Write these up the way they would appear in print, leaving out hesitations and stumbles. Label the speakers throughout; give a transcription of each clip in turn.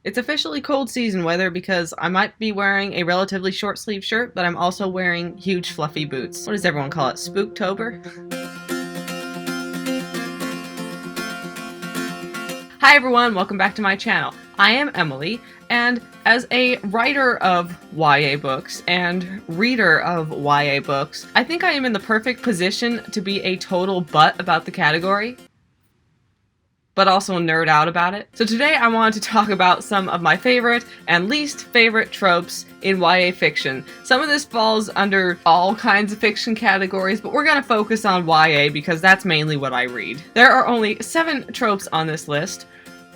Speaker 1: It's officially cold season weather because I might be wearing a relatively short sleeve shirt, but I'm also wearing huge fluffy boots. What does everyone call it? Spooktober? Hi everyone, welcome back to my channel. I am Emily, and as a writer of YA books and reader of YA books, I think I am in the perfect position to be a total butt about the category, but also nerd out about it. So today I wanted to talk about some of my favorite and least favorite tropes in YA fiction. Some of this falls under all kinds of fiction categories, but we're gonna focus on YA because that's mainly what I read. There are only 7 tropes on this list,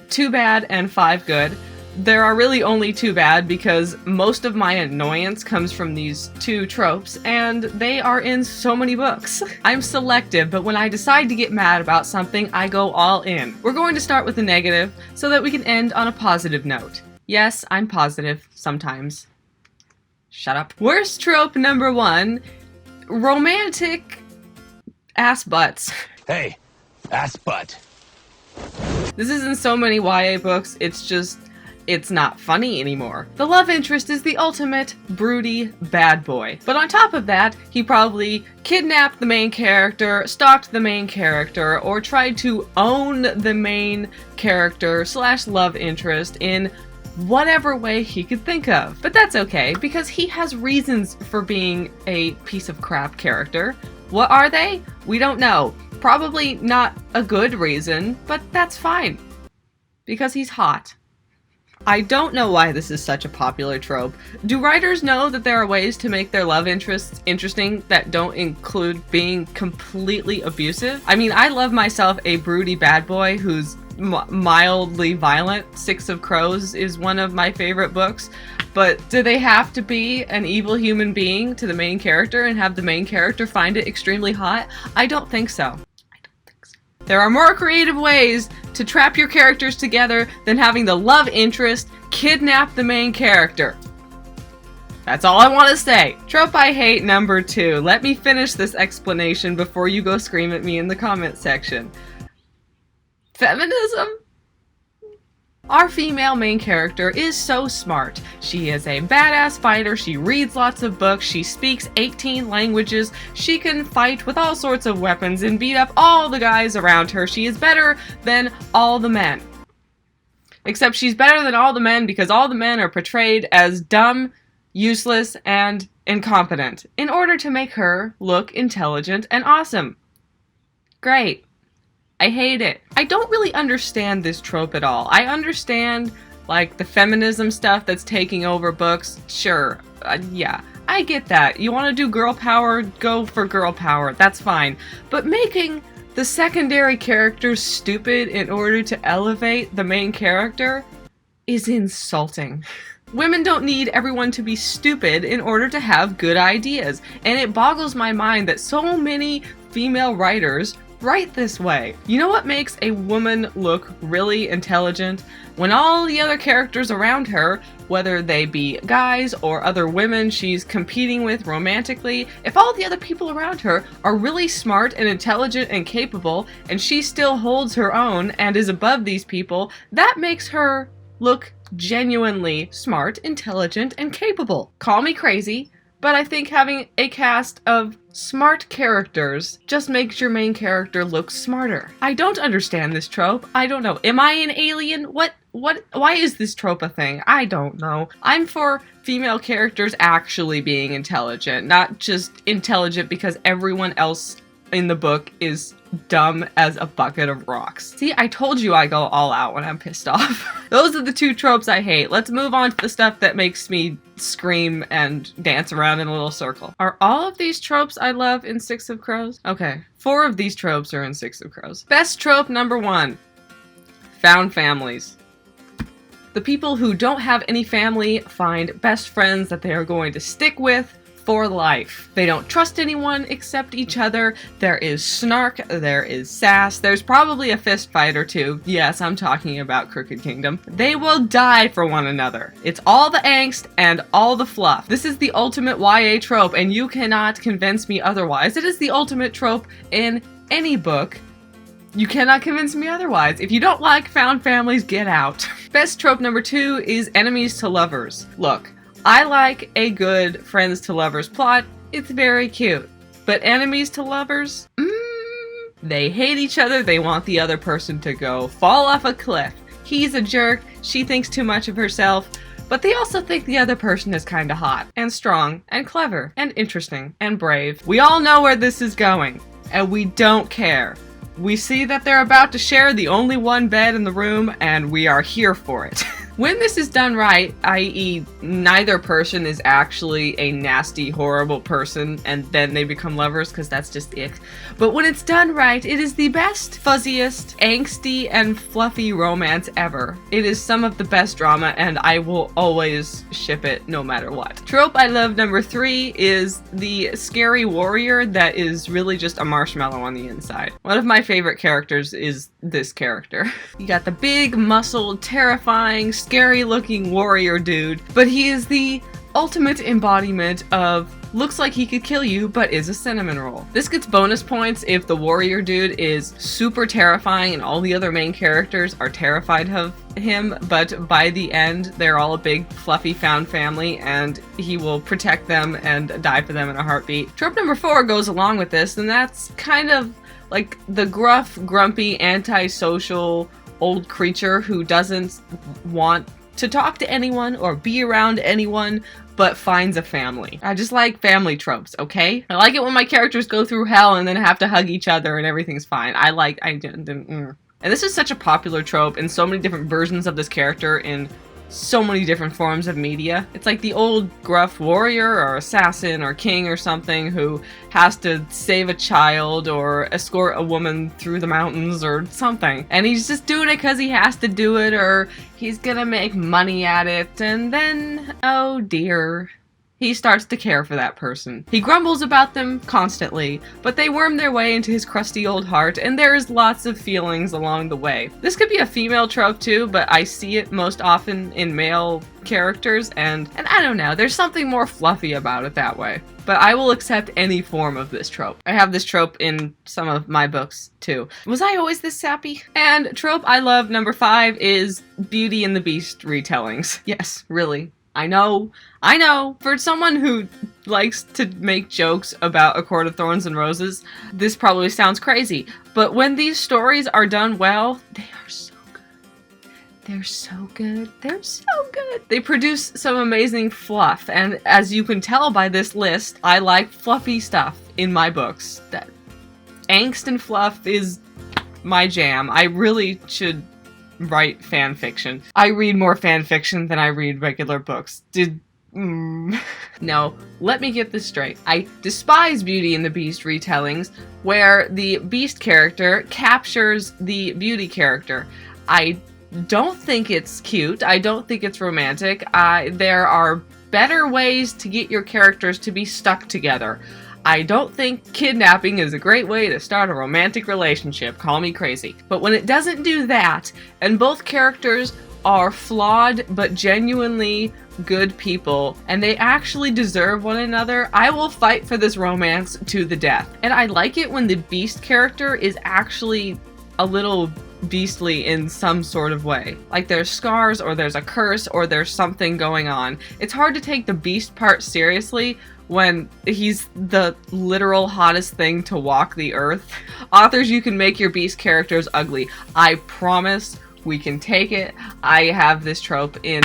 Speaker 1: 2 bad and 5 good. There are really only 2 bad because most of my annoyance comes from these 2 tropes, and they are in so many books. I'm selective, but when I decide to get mad about something, I go all in. We're going to start with the negative so that we can end on a positive note. Yes, I'm positive sometimes. Shut up. Worst trope number 1, romantic ass butts.
Speaker 2: Hey, ass butt.
Speaker 1: This is in so many YA books, it's not funny anymore. The love interest is the ultimate broody bad boy. But on top of that, he probably kidnapped the main character, stalked the main character, or tried to own the main character / love interest in whatever way he could think of. But that's okay, because he has reasons for being a piece of crap character. What are they? We don't know. Probably not a good reason, but that's fine. Because he's hot. I don't know why this is such a popular trope. Do writers know that there are ways to make their love interests interesting that don't include being completely abusive? I mean, I love myself a broody bad boy who's mildly violent. 6 of Crows is one of my favorite books, but do they have to be an evil human being to the main character and have the main character find it extremely hot? I don't think so. There are more creative ways to trap your characters together than having the love interest kidnap the main character. That's all I want to say. Trope I hate number 2. Let me finish this explanation before you go scream at me in the comment section. Feminism? Our female main character is so smart. She is a badass fighter, she reads lots of books, she speaks 18 languages, she can fight with all sorts of weapons and beat up all the guys around her. She is better than all the men. Except she's better than all the men because all the men are portrayed as dumb, useless, and incompetent in order to make her look intelligent and awesome. Great. I hate it. I don't really understand this trope at all. I understand, like, the feminism stuff that's taking over books. Sure, yeah, I get that. You want to do girl power, go for girl power. That's fine. But making the secondary characters stupid in order to elevate the main character is insulting. Women don't need everyone to be stupid in order to have good ideas, and it boggles my mind that so many female writers write this way. You know what makes a woman look really intelligent? When all the other characters around her, whether they be guys or other women she's competing with romantically, if all the other people around her are really smart and intelligent and capable, and she still holds her own and is above these people, that makes her look genuinely smart, intelligent, and capable. Call me crazy, but I think having a cast of smart characters just makes your main character look smarter. I don't understand this trope. I don't know. Am I an alien? Why is this trope a thing? I don't know. I'm for female characters actually being intelligent, not just intelligent because everyone else in the book is dumb as a bucket of rocks. See, I told you I go all out when I'm pissed off. Those are the 2 tropes I hate. Let's move on to the stuff that makes me scream and dance around in a little circle. Are all of these tropes I love in 6 of Crows? Okay, 4 of these tropes are in 6 of Crows. Best trope number 1. Found families. The people who don't have any family find best friends that they are going to stick with for life. They don't trust anyone except each other. There is snark, there is sass, there's probably a fist fight or 2. Yes, I'm talking about Crooked Kingdom. They will die for one another. It's all the angst and all the fluff. This is the ultimate YA trope, and you cannot convince me otherwise. It is the ultimate trope in any book You cannot convince me otherwise. If you don't like found families, get out. Best trope number 2 is enemies to lovers. Look, I like a good friends to lovers plot. It's very cute. But enemies to lovers? They hate each other. They want the other person to go fall off a cliff. He's a jerk. She thinks too much of herself. But they also think the other person is kinda hot, and strong, and clever, and interesting, and brave. We all know where this is going, and we don't care. We see that they're about to share the only one bed in the room, and we are here for it. When this is done right, i.e. neither person is actually a nasty, horrible person, and then they become lovers, because that's just ick. But when it's done right, it is the best, fuzziest, angsty, and fluffy romance ever. It is some of the best drama, and I will always ship it no matter what. Trope I love number 3 is the scary warrior that is really just a marshmallow on the inside. One of my favorite characters is this character. You got the big, muscled, terrifying, scary-looking warrior dude, but he is the ultimate embodiment of looks like he could kill you, but is a cinnamon roll. This gets bonus points if the warrior dude is super terrifying and all the other main characters are terrified of him, but by the end, they're all a big, fluffy found family, and he will protect them and die for them in a heartbeat. Trope number 4 goes along with this, and that's kind of like the gruff, grumpy, antisocial old creature who doesn't want to talk to anyone or be around anyone, but finds a family. I just like family tropes, okay? I like it when my characters go through hell and then have to hug each other and everything's fine. And this is such a popular trope in so many different versions of this character in so many different forms of media. It's like the old gruff warrior or assassin or king or something who has to save a child or escort a woman through the mountains or something. And he's just doing it because he has to do it or he's gonna make money at it, and then, oh dear, he starts to care for that person. He grumbles about them constantly, but they worm their way into his crusty old heart, and there is lots of feelings along the way. This could be a female trope too, but I see it most often in male characters, and I don't know, there's something more fluffy about it that way. But I will accept any form of this trope. I have this trope in some of my books too. Was I always this sappy? And trope I love number 5 is Beauty and the Beast retellings. Yes, really. I know. For someone who likes to make jokes about A Court of Thorns and Roses, this probably sounds crazy. But when these stories are done well, they are so good. They're so good. They're so good. They produce some amazing fluff. And as you can tell by this list, I like fluffy stuff in my books. That angst and fluff is my jam. I really should write fan fiction. I read more fan fiction than I read regular books. No, let me get this straight. I despise Beauty and the Beast retellings where the Beast character captures the Beauty character. I don't think it's cute. I don't think it's romantic. There are better ways to get your characters to be stuck together. I don't think kidnapping is a great way to start a romantic relationship. Call me crazy. But when it doesn't do that, and both characters are flawed but genuinely good people, and they actually deserve one another, I will fight for this romance to the death. And I like it when the Beast character is actually a little beastly in some sort of way. Like there's scars, or there's a curse, or there's something going on. It's hard to take the Beast part seriously when he's the literal hottest thing to walk the earth. Authors, you can make your Beast characters ugly. I promise we can take it. I have this trope in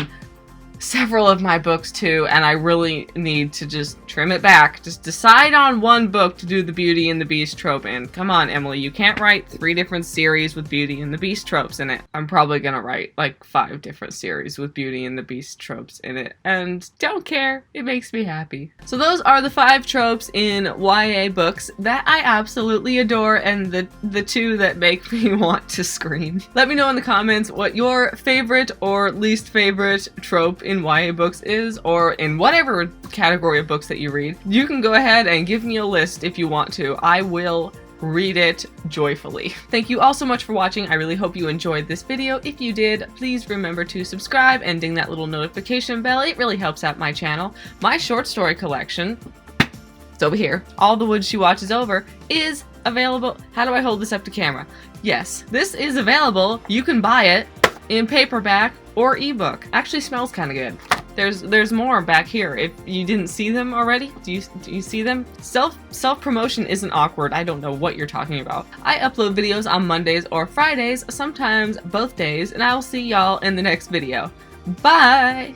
Speaker 1: several of my books too, and I really need to just trim it back. Just decide on one book to do the Beauty and the Beast trope in. Come on, Emily, you can't write 3 different series with Beauty and the Beast tropes in it. I'm probably gonna write like 5 different series with Beauty and the Beast tropes in it, and don't care. It makes me happy. So those are the 5 tropes in YA books that I absolutely adore, and the 2 that make me want to scream. Let me know in the comments what your favorite or least favorite trope in YA books is, or in whatever category of books that you read. You can go ahead and give me a list if you want to. I will read it joyfully. Thank you all so much for watching. I really hope you enjoyed this video. If you did, please remember to subscribe and ding that little notification bell. It really helps out my channel. My short story collection, it's over here, All the Wood She Watches Over, is available. How do I hold this up to camera? Yes, this is available. You can buy it in paperback or ebook. Actually smells kind of good. There's more back here. If you didn't see them already, do you see them? Self-promotion isn't awkward. I don't know what you're talking about. I upload videos on Mondays or Fridays, sometimes both days, and I will see y'all in the next video. Bye!